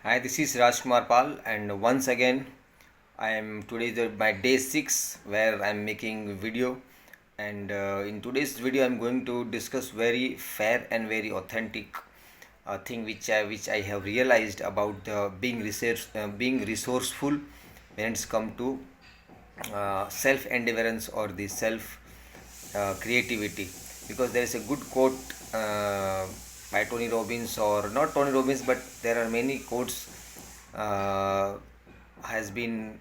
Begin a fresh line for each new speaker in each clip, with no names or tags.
Hi, this is Rajkumar Pal, and once again, I am today my day 6 where I am making video. And in today's video, I am going to discuss very fair and very authentic thing which I have realized about being resourceful when it's come to self endeavorance or the self creativity, because there is a good quote by Tony Robbins, or not Tony Robbins, but there are many quotes has been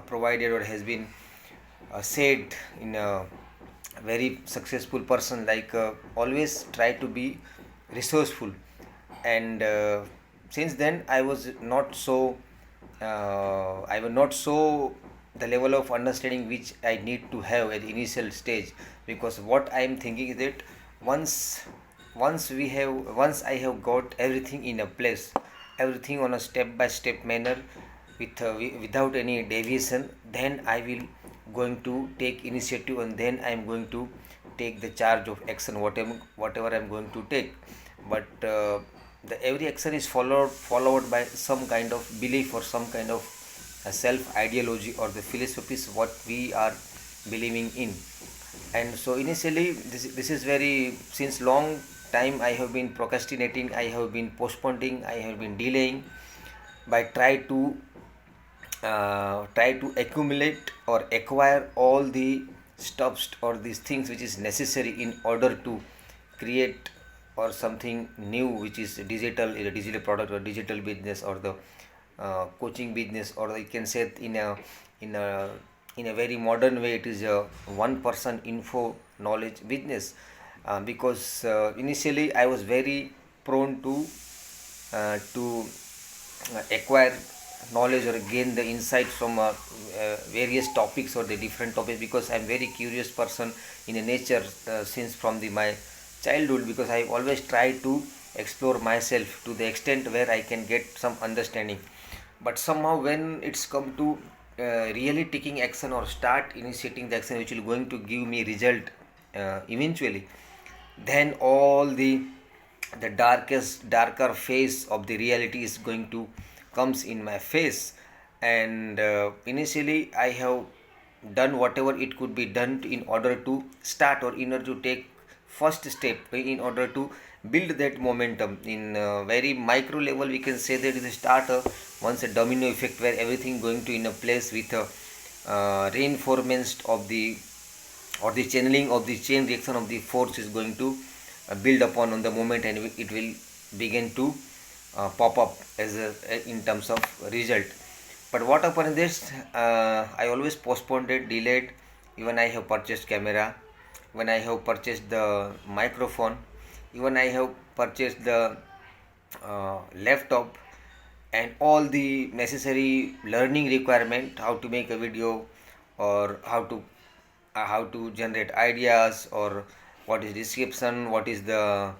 provided or has been said in a very successful person, like always try to be resourceful. And since then I was not so the level of understanding which I need to have at the initial stage, because what I am thinking is that once once I have got everything in a place, everything on a step by step manner, without any deviation, then I will going to take initiative, and then I am going to take the charge of action, whatever I am going to take. But every action is followed by some kind of belief or some kind of a self ideology or the philosophies what we are believing in. And so initially this is very, since long time I have been procrastinating, I have been postponing, I have been delaying by try to accumulate or acquire all the stuffs or these things which is necessary in order to create or something new, which is digital, a digital product or digital business, or the coaching business, or you can say it in a in a very modern way, it is a one person info knowledge business. Because initially I was very prone to acquire knowledge or gain the insight from various topics or the different topics, because I'm very curious person in a nature, since from my childhood, because I always try to explore myself to the extent where I can get some understanding. But somehow when it's come to really taking action or start initiating the action which will going to give me result eventually, then all the darker face of the reality is going to comes in my face. And initially I have done whatever it could be done in order to start, or in order to take first step, in order to build that momentum in very micro level. We can say that it is start once a domino effect where everything going to in a place with a reinforcement of the or the channeling of the chain reaction of the force is going to build upon on the moment, and it will begin to pop up as in terms of result. But what happened is this, I always postponed it, delayed. Even I have purchased camera, when I have purchased the microphone, even I have purchased the laptop, and all the necessary learning requirement, how to make a video, or how to generate ideas, or what is description, what is the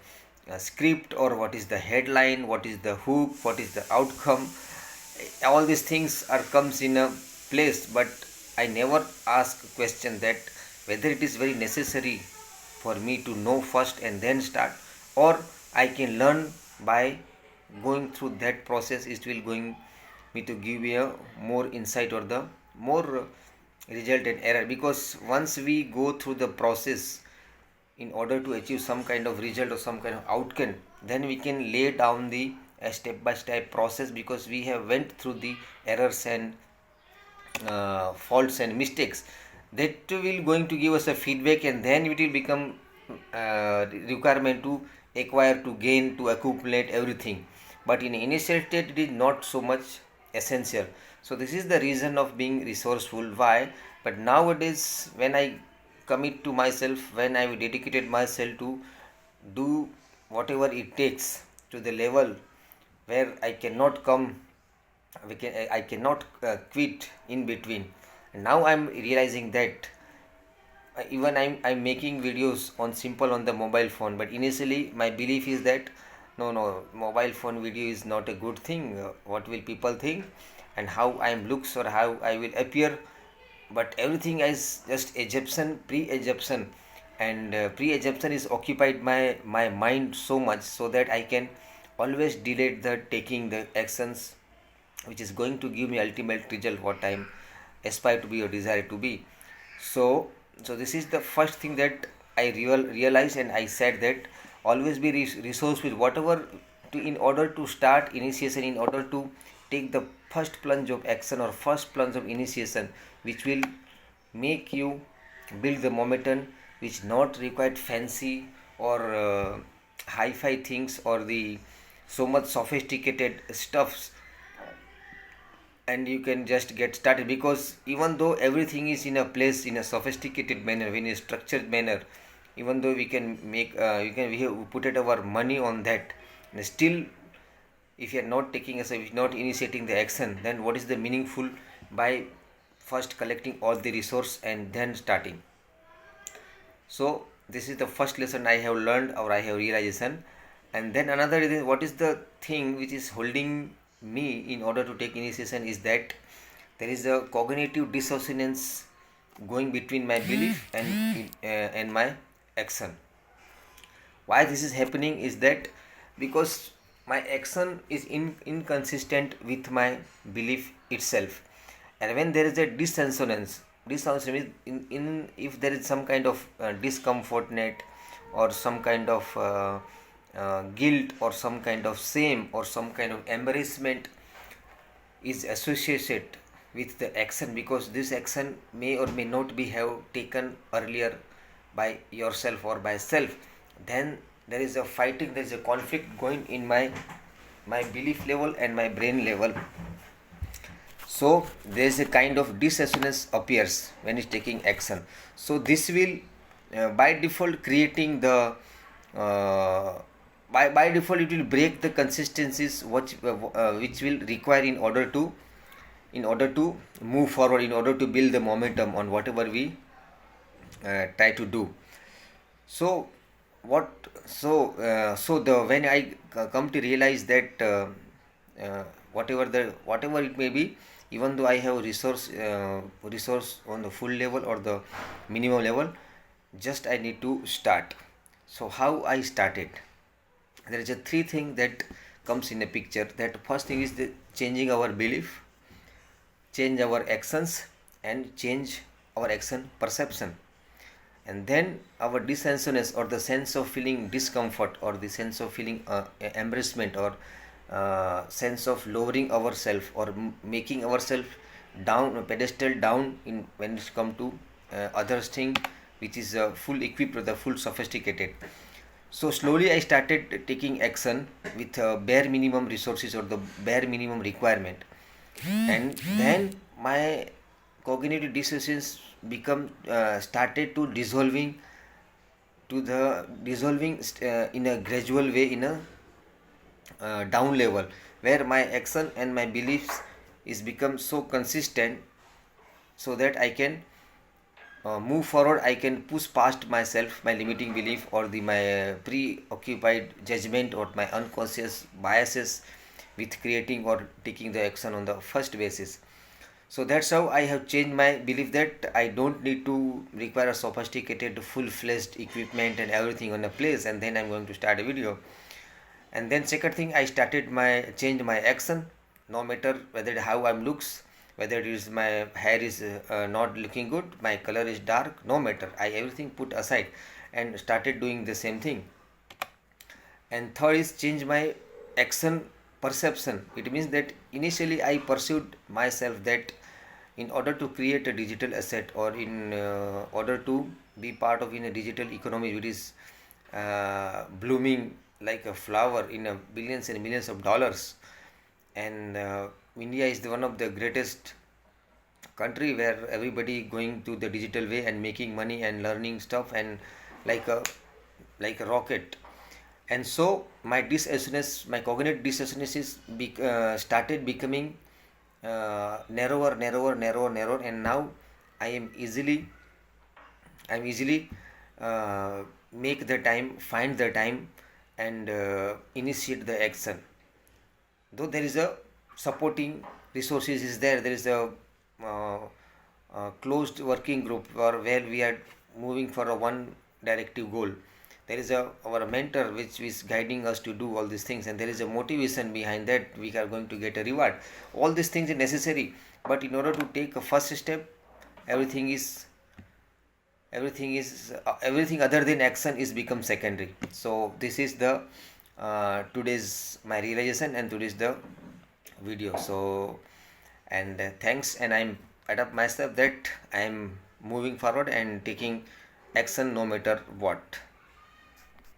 script, or what is the headline, what is the hook, what is the outcome. All these things are comes in a place, but I never ask a question that whether it is very necessary for me to know first and then start, or I can learn by going through that process. It will going me to give me a more insight or the more result and error, because once we go through the process in order to achieve some kind of result or some kind of outcome, then we can lay down the step by step process, because we have went through the errors and faults and mistakes. That will going to give us a feedback, and then it will become requirement to acquire, to gain, to accumulate everything. But in initial state it is not so much essential. So this is the reason of being resourceful. Why? But nowadays when I commit to myself, when I dedicated myself to do whatever it takes to the level where I cannot I cannot quit in between. And now I'm realizing that even I'm making videos on simple on the mobile phone, but initially my belief is that no, mobile phone video is not a good thing. What will people think, and how I am looks, or how I will appear. But everything is just assumption, pre-assumption, and pre-assumption is occupied my mind so much, so that I can always delay the taking the actions which is going to give me ultimate result what I'm aspire to be or desire to be. So this is the first thing that I realized, and I said that always be resourceful whatever to, in order to start initiation, in order to take the first plunge of action or first plunge of initiation, which will make you build the momentum, which not required fancy or hi-fi things or the so much sophisticated stuffs, and you can just get started. Because even though everything is in a place in a sophisticated manner, in a structured manner, even though we can make we have put it our money on that, and still if you are not taking as if not initiating the action, then what is the meaningful by first collecting all the resource and then starting. So this is the first lesson I have learned or I have realization. And then another is what is the thing which is holding me in order to take initiation is that there is a cognitive dissonance going between my belief and my action. Why this is happening is that because my action is inconsistent with my belief itself, and when there is a dissonance means if there is some kind of discomfort net or some kind of guilt or some kind of shame or some kind of embarrassment is associated with the action, because this action may or may not be have taken earlier by yourself or by self, then there is a fighting, there is a conflict going in my belief level and my brain level. So there is a kind of dissonance appears when it's taking action. So this will by default creating the by default it will break the consistencies which will require in order to move forward, in order to build the momentum on whatever we try to do. So what so the when I come to realize that whatever it may be, even though I have resource on the full level or the minimum level, just I need to start. So how I started, there is a three thing that comes in a picture. That first thing is the changing our belief, change our actions, and change our action perception. And then our dissonance or the sense of feeling discomfort or the sense of feeling embarrassment or sense of lowering ourselves or making ourselves down, pedestal down in when it come to others thing which is full equipped or the full sophisticated. So slowly I started taking action with bare minimum resources or the bare minimum requirement, and then my cognitive dissociations become started to dissolving in a gradual way, in a down level, where my action and my beliefs is become so consistent, so that I can move forward, I can push past myself, my limiting belief or the my preoccupied judgment or my unconscious biases with creating or taking the action on the first basis. So that's how I have changed my belief that I don't need to require a sophisticated full-fledged equipment and everything on a place and then I'm going to start a video. And then second thing, I started change my action, no matter whether how I'm looks, whether it is my hair is not looking good, my color is dark, no matter, I everything put aside and started doing the same thing. And third is change my action perception. It means that initially I pursued myself that in order to create a digital asset or in order to be part of in a digital economy which is blooming like a flower in a billions and millions of dollars, and India is one of the greatest country where everybody going to the digital way and making money and learning stuff and like a rocket. And so my dissonance, my cognitive dissonance is started becoming narrower, and now I am easily make the time, find the time, and initiate the action. Though there is a supporting resources is there is a closed working group where we are moving for a one directive goal. there is our mentor which is guiding us to do all these things, and there is a motivation behind that we are going to get a reward. All these things are necessary, but in order to take a first step, everything is everything other than action is become secondary. So this is the today's my realization, and today's the video. So, and thanks, and I'm adapt myself that I'm moving forward and taking action no matter what.